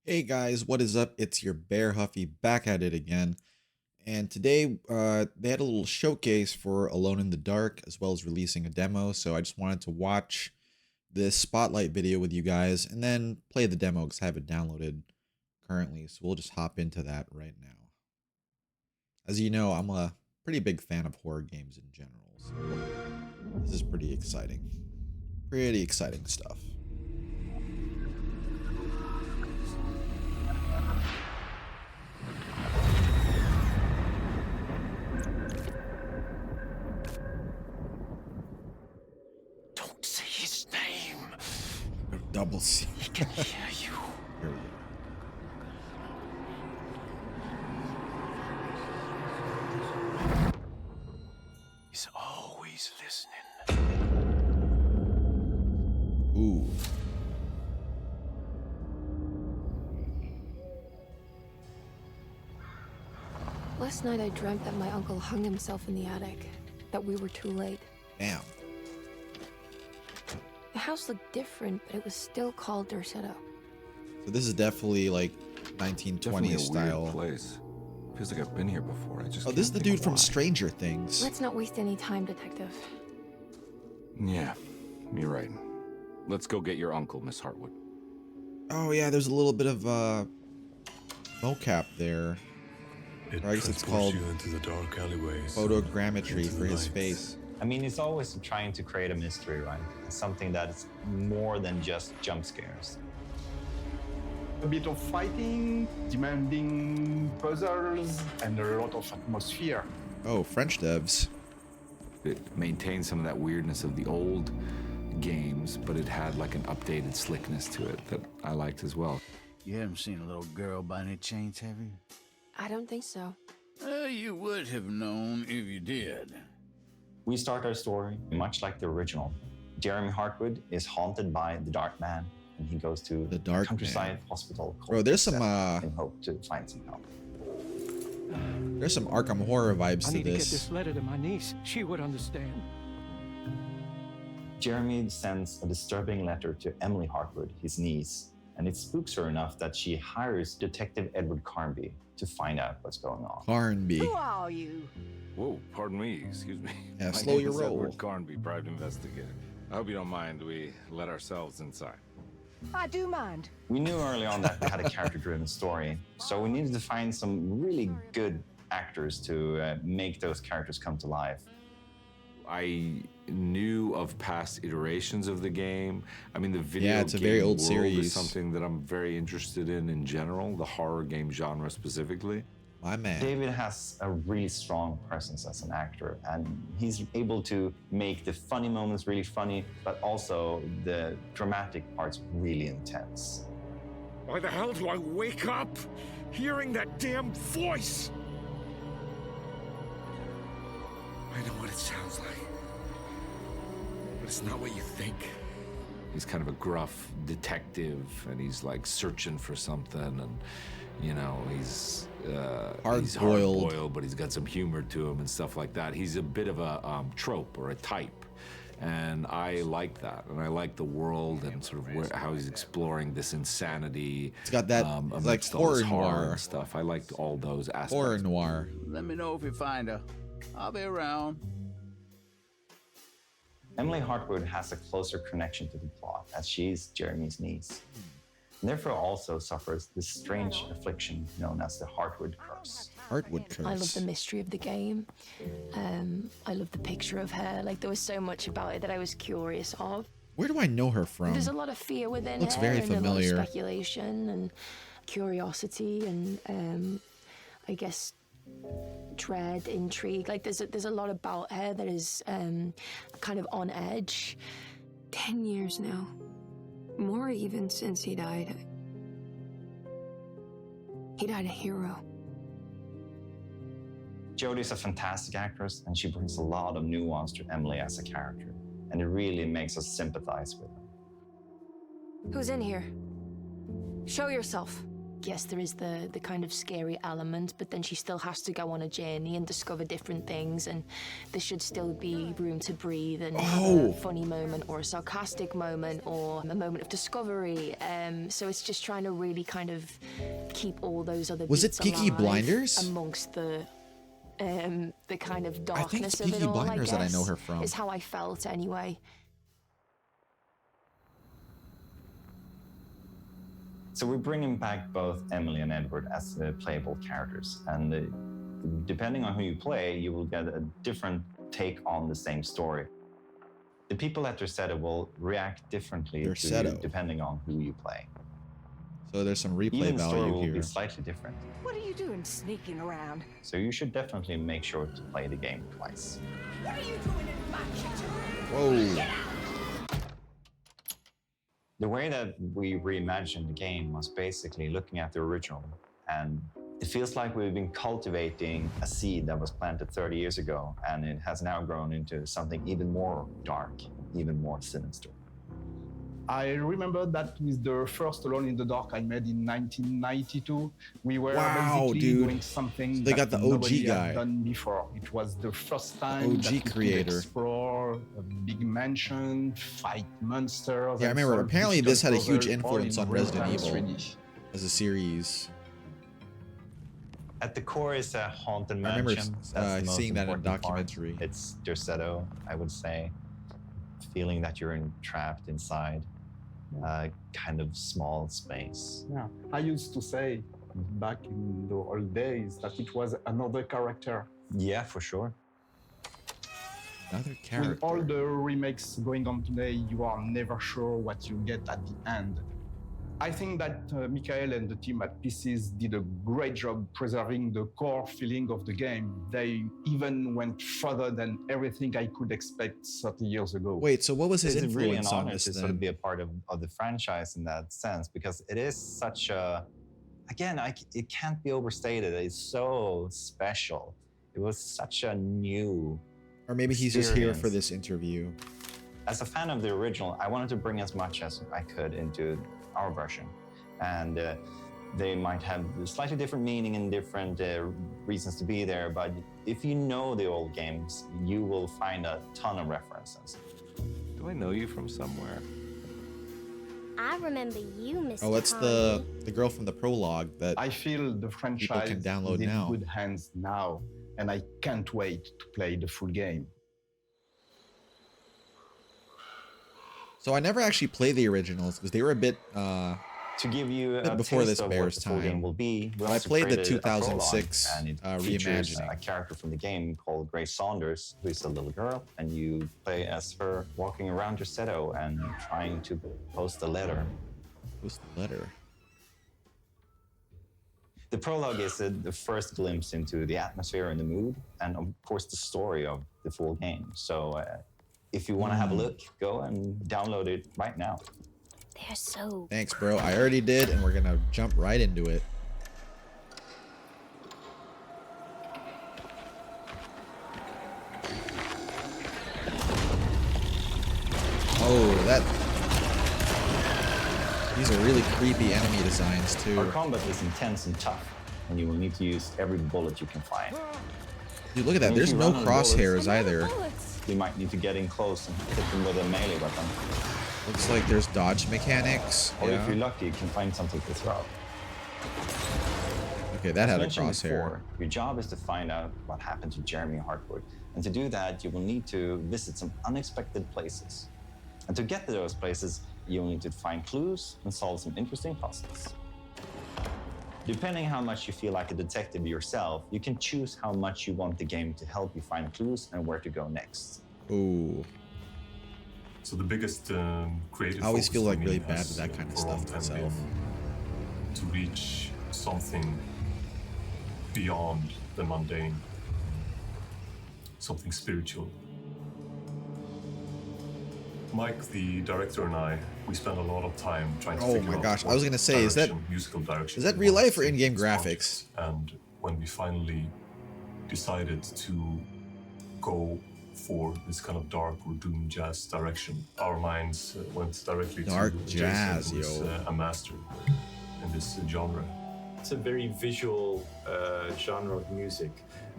Hey guys, what is up? It's your Bear Huffy back at it again. And today they had a little showcase for Alone in the Dark as well as releasing a demo. So I just wanted to watch this spotlight video with you guys and then play the demo because I have it downloaded currently. So we'll just hop into that right now. As you know, I'm a pretty big fan of horror games in general. So this is pretty exciting. Pretty exciting stuff. Don't say his name. Double C. He can hear you. Here we go. He's always listening. Ooh. Last night I dreamt that my uncle hung himself in the attic, that we were too late. Damn. The house looked different, but it was still called Derceto. So this is definitely like 1920s Definitely a style. weird place. Feels like I've been here before. I just Oh, this is the can't think dude from why. Stranger Things. Let's not waste any time, Detective. Yeah, you're right. Let's go get your uncle, Miss Hartwood. Oh yeah, there's a little bit of mocap there. It Or I guess it's transports called you into the dark alleyways. photogrammetry into the for his lights. face. I mean, it's always trying to create a mystery, right? It's something that's more than just jump scares. A bit of fighting, demanding puzzles, and a lot of atmosphere. Oh, French devs. It maintained some of that weirdness of the old games, but it had like an updated slickness to it that I liked as well. You haven't seen a little girl by any chance, have you? I don't think so. You would have known if you did. We start our story much like the original. Jeremy Hartwood is haunted by the Dark Man, and he goes to The Dark a countryside Man. hospital called Bro, there's some Seth in hope to find some help. there's some Arkham horror vibes I to need to get this. this letter to my niece. She would understand. Jeremy sends a disturbing letter to Emily Hartwood, his niece, and it spooks her enough that she hires Detective Edward Carnby to find out what's going on. Carnby. Who are you? Whoa, pardon me, excuse me. Yeah, My slow name your is roll. Edward Carnby, private investigator. I hope you don't mind we let ourselves inside. I do mind. We knew early on that we had a character-driven story, so we needed to find some really good actors to make those characters come to life. I knew of past iterations of the game. I mean, the video Yeah, it's a game very old world series. is something that I'm very interested in general, the horror game genre specifically. My man. David has a really strong presence as an actor, and he's able to make the funny moments really funny, but also the dramatic parts really intense. Why the hell do I wake up hearing that damn voice? I know what it sounds like, but it's not what you think. He's kind of a gruff detective, and he's like searching for something, and you know, he's Hard-boiled. hard-boiled, but he's got some humor to him and stuff like that. He's a bit of a trope or a type, and I like that, and I like the world and sort of how he's exploring this insanity. It's got that it's like amidst all this horror horror noir. and stuff. I liked all those aspects. Horror noir. Let me know if you find her. I'll be around. Emily Hartwood has a closer connection to the plot, as she's Jeremy's niece, and therefore also suffers this strange affliction known as the Hartwood curse. Heartwood curse. I love the mystery of the game. I love the picture of her. Like, there was so much about it that I was curious of. Where do I know her from? There's a lot of fear within Looks her, very and a lot familiar. of speculation and curiosity and I guess dread, intrigue. Like there's a lot about her that is kind of on edge. 10 years now, more even since he died. He died a hero. Jodie's a fantastic actress, and she brings a lot of nuance to Emily as a character, and it really makes us sympathize with her. Who's in here? Show yourself. yes, there is the kind of scary element, but then she still has to go on a journey and discover different things, and there should still be room to breathe and have a funny moment or a sarcastic moment or a moment of discovery. So it's just trying to really kind of keep all those other Was it beats Peaky alive Blinders? amongst the kind of I think darkness it's of it Peaky all. Blinders that I know her from. Is how I felt anyway. So we're bringing back both Emily and Edward as playable characters, and depending on who you play, you will get a different take on the same story. The people at Dorsetto will react differently depending on who you play. So there's some replay Even the story value will here. be slightly different. What are you doing sneaking around? So you should definitely make sure to play the game twice. What are you doing in my kitchen? Whoa. The way that we reimagined the game was basically looking at the original, and it feels like we've been cultivating a seed that was planted 30 years ago, and it has now grown into something even more dark, even more sinister. I remember that with the first Alone in the Dark I made in 1992, we were basically doing something so they got the OG nobody guy had done before. It was the first time OG that we creator. could explore a big mansion, fight monsters. Yeah, I and remember. solve Apparently, this had a huge difficult influence puzzles on all in Resident real-time Evil 3D. as a series. At the core is a haunted I remember mansion. That's the most seeing that in a important part. documentary. It's Dorsetto, I would say. Feeling that you're trapped inside a kind of small space. Yeah, I used to say back in the old days that it was another character. Yeah, for sure. Another character. With all the remakes going on today, you are never sure what you get at the end. I think that Michael and the team at Pieces did a great job preserving the core feeling of the game. They even went further than everything I could expect 30 years ago. Wait, so what was his It's really an influence on honor this to then? sort of be a part of the franchise in that sense, because it is such a, again, it can't be overstated. It's so special. It was such a new Or maybe he's just here for experience. this interview. As a fan of the original, I wanted to bring as much as I could into our version. And they might have slightly different meaning and different reasons to be there, but if you know the old games, you will find a ton of references. Do I know you from somewhere? I remember you, Mr. Oh, it's the girl from the prologue that I feel the franchise can download is in now. good hands now, and I can't wait to play the full game. So I never actually played the originals because they were a bit To give you a before taste this of bear's what the full time. game will be, we But I also played the created a prologue, 2006 and it features reimagining. a character from the game called Grace Saunders, who is a little girl, and you play as her walking around Dorsetto and trying to post a letter. What's the letter? The prologue is the first glimpse into the atmosphere and the mood, and of course the story of the full game. So if you want to have a look, go and download it right now. They're so... Thanks, bro. I already did, and we're gonna jump right into it. Oh, that... These are really creepy enemy designs, Our too. combat is intense and tough, and you will need to use every bullet you can find. Dude, look at that. And if There's you no run out of bullets- crosshairs either. You might need to get in close and hit them with a melee weapon. Looks like there's dodge mechanics. Or if Yeah. you're lucky, you can find something to throw. Okay, that As had a mentioned crosshair. before, your job is to find out what happened to Jeremy Hartwood. And to do that, you will need to visit some unexpected places. And to get to those places, you'll need to find clues and solve some interesting puzzles. Depending how much you feel like a detective yourself, you can choose how much you want the game to help you find clues and where to go next. Ooh. So the biggest creative I always focus feel for like me really bad has, with that kind of for a long stuff time myself. been to reach something beyond the mundane, something spiritual. Mike, the director, and I, we spent a lot of time trying to Oh figure my out gosh, I what was gonna say, is that- musical direction Is that we real wanted life or to take in-game this graphics? project. And when we finally decided to go for this kind of dark or doom jazz direction, our minds went directly Dark to jazz, Jason, who's yo. a master in this genre. It's a very visual genre of music.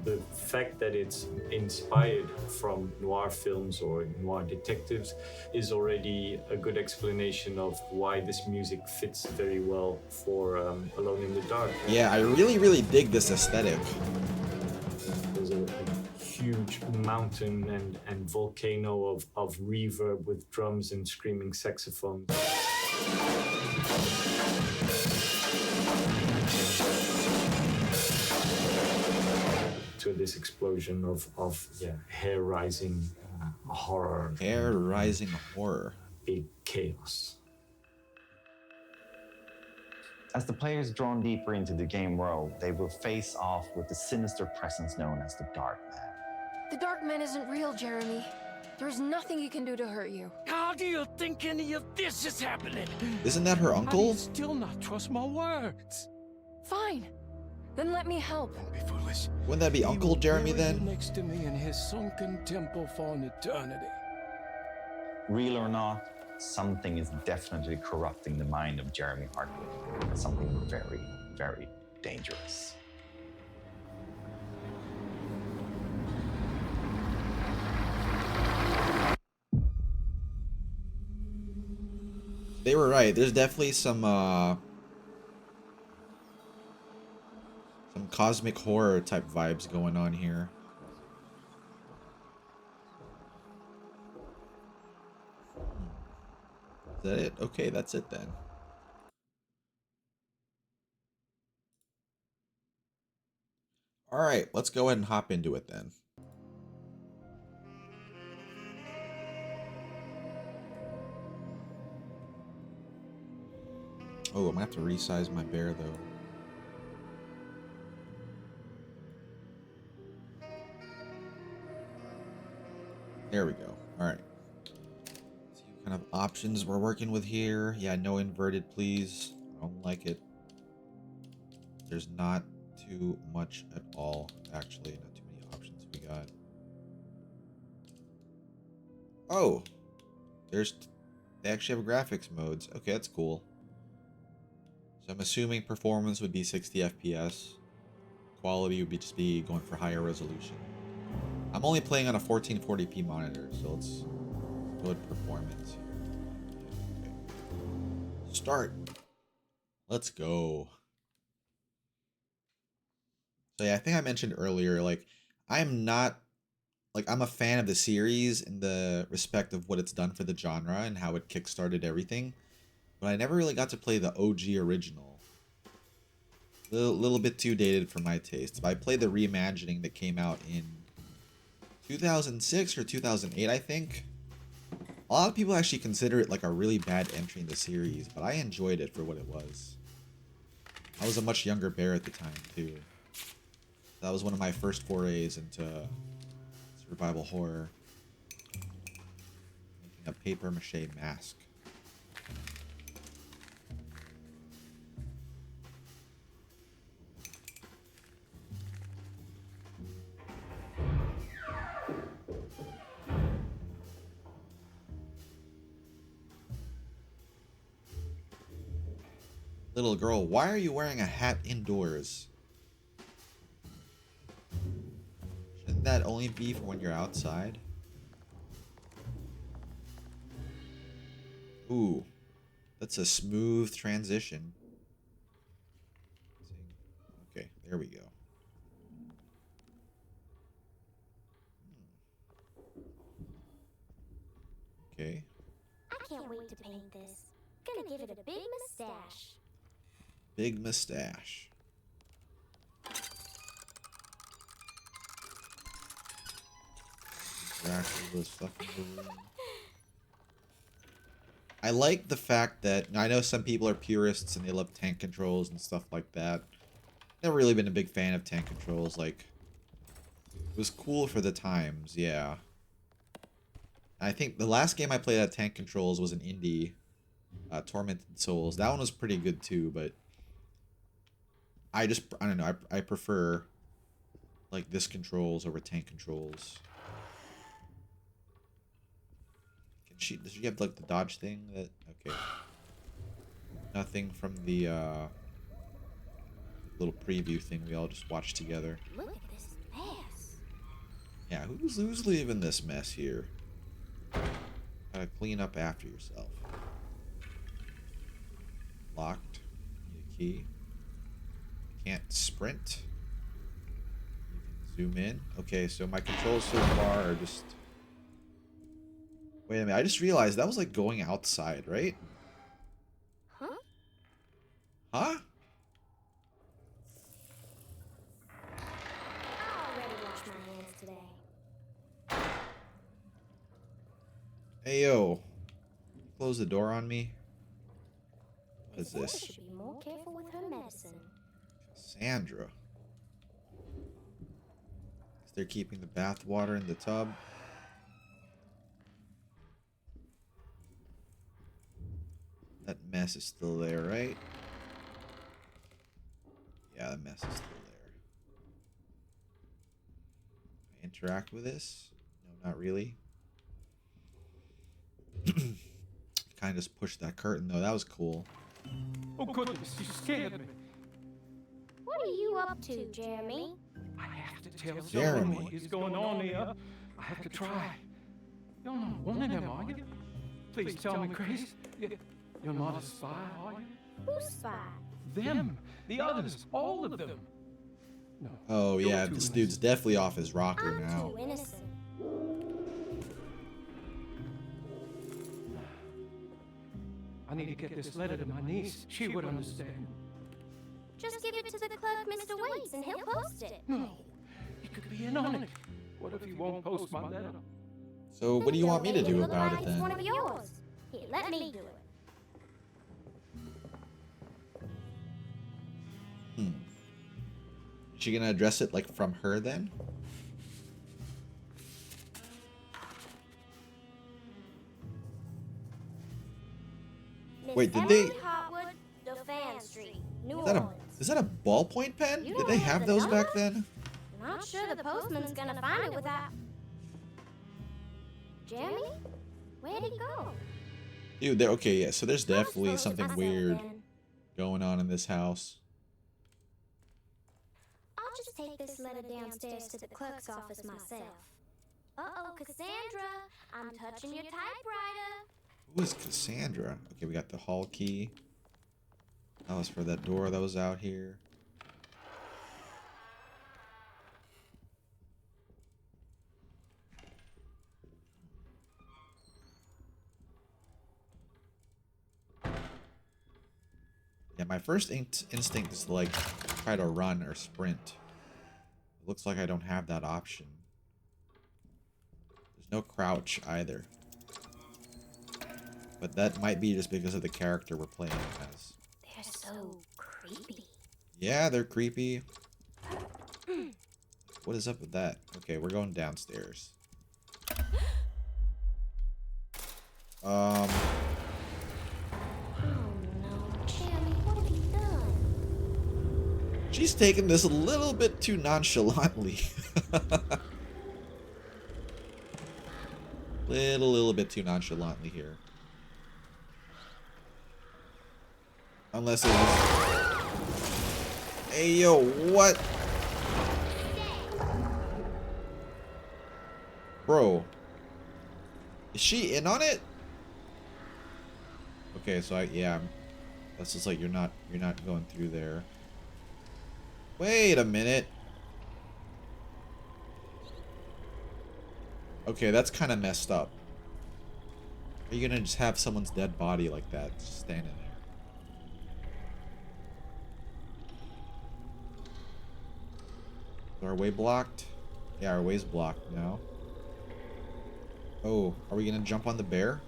The fact that it's inspired from noir films or noir detectives is already a good explanation of why this music fits very well for Alone in the Dark. Yeah, I really dig this aesthetic. There's a huge mountain and volcano of reverb with drums and screaming saxophones. To this explosion of hair rising horror. Hair rising horror. Big chaos. As the players drawn deeper into the game world, they will face off with the sinister presence known as the Dark Man. The Dark Man isn't real, Jeremy. There is nothing he can do to hurt you. How do you think any of this is happening? Isn't that her How do uncle? you still not trust my words? Fine. Then let me help. Don't be foolish. Wouldn't that be He Uncle will Jeremy bury you then? next to me in his sunken temple for an eternity. Real or not, something is definitely corrupting the mind of Jeremy Hartwood. Something very, very dangerous. They were right. There's definitely some cosmic horror type vibes going on here. Is that it? Okay, that's it then. All right, let's go ahead and hop into it then. Oh, I'm gonna have to resize my bear though. There we go. All right. See what kind of options we're working with here. Yeah, no inverted, please. I don't like it. There's not too much at all, actually. Not too many options we got. Oh, they actually have graphics modes. Okay, that's cool. So I'm assuming performance would be 60 FPS. Quality would just be going for higher resolution. I'm only playing on a 1440p monitor, so let's go with performance here. Okay. Start. Let's go. So yeah, I think I mentioned earlier, like, I'm a fan of the series in the respect of what it's done for the genre and how it kickstarted everything. But I never really got to play the OG original. Little bit too dated for my taste. But I played the reimagining that came out in 2006 or 2008, I think. A lot of people actually consider it like a really bad entry in the series, but I enjoyed it for what it was. I was a much younger bear at the time, too. That was one of my first forays into survival horror. Making a paper mache mask. Little girl, why are you wearing a hat indoors? Shouldn't that only be for when you're outside? Ooh, that's a smooth transition. Okay, there we go. Okay. I can't wait to paint this. Gonna give it a big mustache. Big mustache. The stuff in the room. I like the fact that I know some people are purists and they love tank controls and stuff like that. Never really been a big fan of tank controls. Like, it was cool for the times, yeah. I think the last game I played at tank controls was an indie, Tormented Souls. That one was pretty good too, but I don't know. I prefer like this controls over tank controls. Does she have like the dodge thing? Okay. Nothing from the little preview thing we all just watched together. Look at this mess. Yeah, who's leaving this mess here? Gotta clean up after yourself. Locked. Need a key. Can't sprint. You can zoom in. Okay, so my controls so far are just... Wait a minute, I just realized that was like going outside, right? Huh? Huh? I already washed my hands today. Hey, yo. Close the door on me. What is Sandra this? should be more careful with her medicine. Sandra. They're keeping the bath water in the tub. That mess is still there, right? Yeah, the mess is still there. Can I interact with this? No, not really. Kind of just pushed that curtain, though. That was cool. Oh, goodness, you scared me. What are you up to, Jeremy? I have to tell Jeremy. someone what is going on here. I have to try. You're not one of them, are you? Please tell me, Grace. You're not a spy, are you? Who's spy? Them. The others. All of them. No. Oh, you're yeah, too this innocent. dude's definitely off his rocker I'm now. too innocent. I need to get this letter to my niece. She would understand. Just give it to the clerk, Mr. Waits, and he'll post it. No. He could be in on it. What if he won't post my letter? So, what do you want me to Make do look about like it it's one then? of yours. Here, let me do it. Is she gonna address it like from her then? Miss Wait, did Emily they- Hotwood, Dauphin Street, New Is that a Orleans. ballpoint pen? You Did don't they have have the those number? back then? Not sure the postman's gonna find it without. Jeremy? Where'd he go? Dude, there. Okay, yeah. So there's definitely I'll dispose of something myself weird then. going on in this house. I'll just take this letter downstairs to the clerk's office myself. Uh-oh, Cassandra, I'm touching your typewriter. Who is Cassandra? Okay, we got the hall key. That was for that door that was out here. Yeah, my first instinct is to like try to run or sprint. It looks like I don't have that option. There's no crouch either. But that might be just because of the character we're playing as. They're so creepy. Yeah, they're creepy. What is up with that? Okay, we're going downstairs. Oh no, Jeremy, what have you done? She's taking this a little bit too nonchalantly. little bit too nonchalantly here. Unless it was... Hey, yo, what? Bro. Is she in on it? Okay, so yeah. That's just like you're not going through there. Wait a minute. Okay, that's kind of messed up. Are you gonna just have someone's dead body like that just standing there? Is our way blocked? Yeah, our way's blocked now. Oh, are we gonna jump on the bear?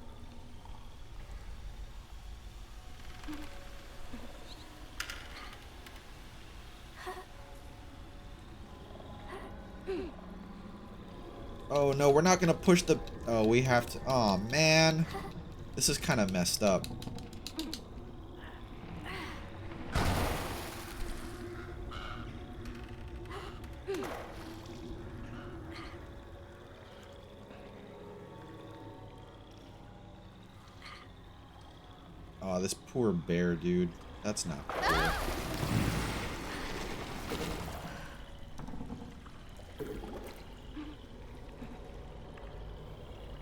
Oh no, we're not gonna push the... Oh, we have to... Oh man. This is kind of messed up. Oh, this poor bear, dude. That's not cool.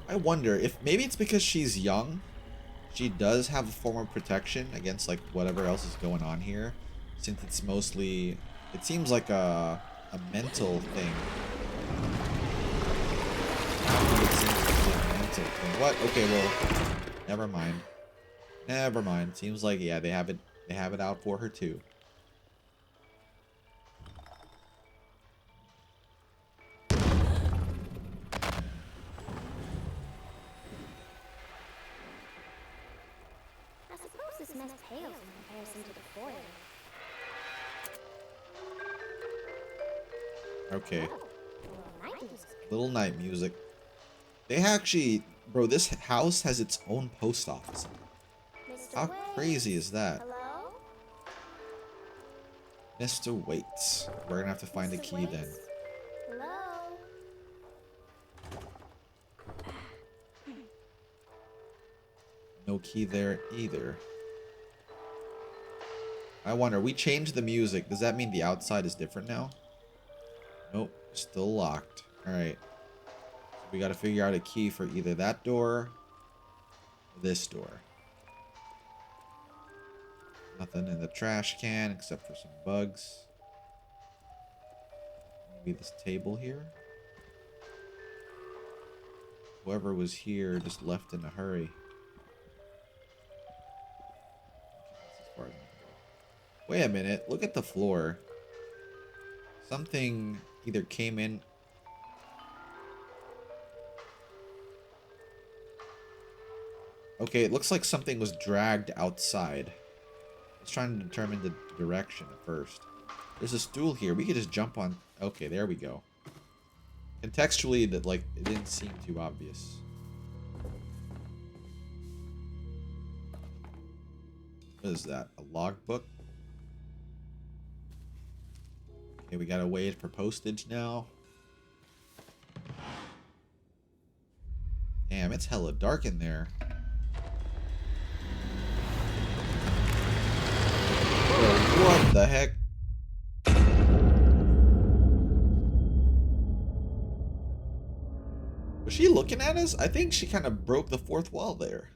I wonder if maybe it's because she's young. She does have a form of protection against like whatever else is going on here. Since it's mostly, it seems like a mental thing. It seems to be a mental thing. What? Okay, well, never mind. Never mind. Seems like yeah, they have it out for her too. I suppose this mess pales in comparison to the foyer. Okay. Night music. Little night music. They actually, bro, this house has its own post office. Mr. How Waits. crazy is that? Hello? Mr. Waits. We're gonna have to find a Mr. key then. Waits? Hello? No key there either. I wonder, we changed the music. Does that mean the outside is different now? Nope, still locked. Alright. So we gotta figure out a key for either that door or this door. Nothing in the trash can except for some bugs. Maybe this table here? Whoever was here just left in a hurry. Wait a minute, look at the floor. Something either came in. Okay, it looks like something was dragged outside. I was trying to determine the direction at first. There's a stool here. We could just jump on. Okay, there we go. Contextually, that like it didn't seem too obvious. What is that? A logbook? Okay, we gotta wait for postage now. Damn, it's hella dark in there. Bro, what the heck? Was she looking at us? I think she kind of broke the fourth wall there.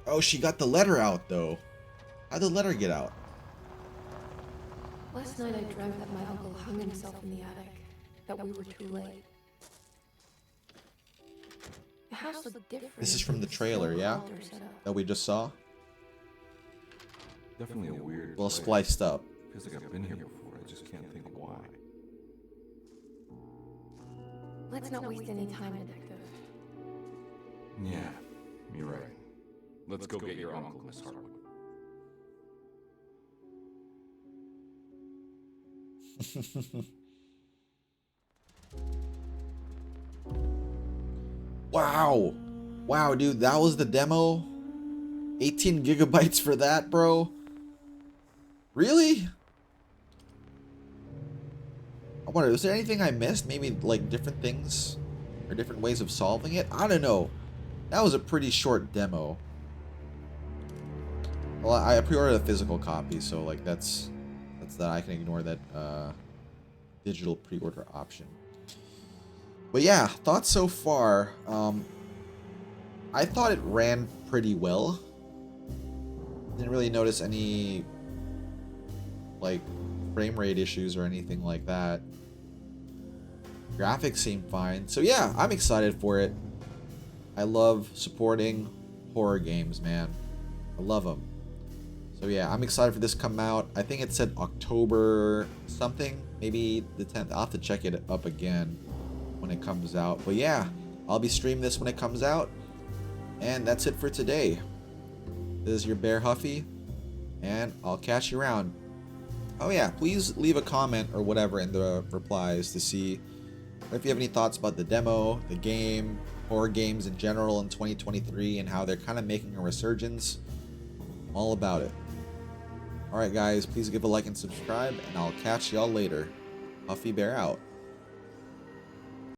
Oh, she got the letter out, though. How'd the letter get out? Last night I dreamt that my uncle hung himself in the attic, that we were too late. The house looked different. This is from the trailer, yeah? That we just saw? Definitely a weird. Well, place. spliced up. Feels like I've been here before. I just can't think of why. Let's not waste any time, detective. Yeah, you're right. Let's go get your uncle, Miss Hartwood. Wow. Wow, dude, that was the demo? 18 gigabytes for that, bro? Really? I wonder, is there anything I missed? Maybe, like, different things? Or different ways of solving it? I don't know. That was a pretty short demo. Well, I pre-ordered a physical copy, so, like, that's that. I can ignore that, digital pre-order option. But yeah, thoughts so far. I thought it ran pretty well. Didn't really notice any like frame rate issues or anything like that. Graphics seem fine. So yeah, I'm excited for it. I love supporting horror games, man. I love them. So yeah, I'm excited for this to come out. I think it said October something, maybe the 10th. I'll have to check it up again when it comes out. But yeah, I'll be streaming this when it comes out. And that's it for today. This is your Bear Huffy, and I'll catch you around. Oh yeah, please leave a comment or whatever in the replies to see if you have any thoughts about the demo, the game, horror games in general in 2023, and how they're kind of making a resurgence. I'm all about it. Alright guys, please give a like and subscribe, and I'll catch y'all later. Huffy Bear out.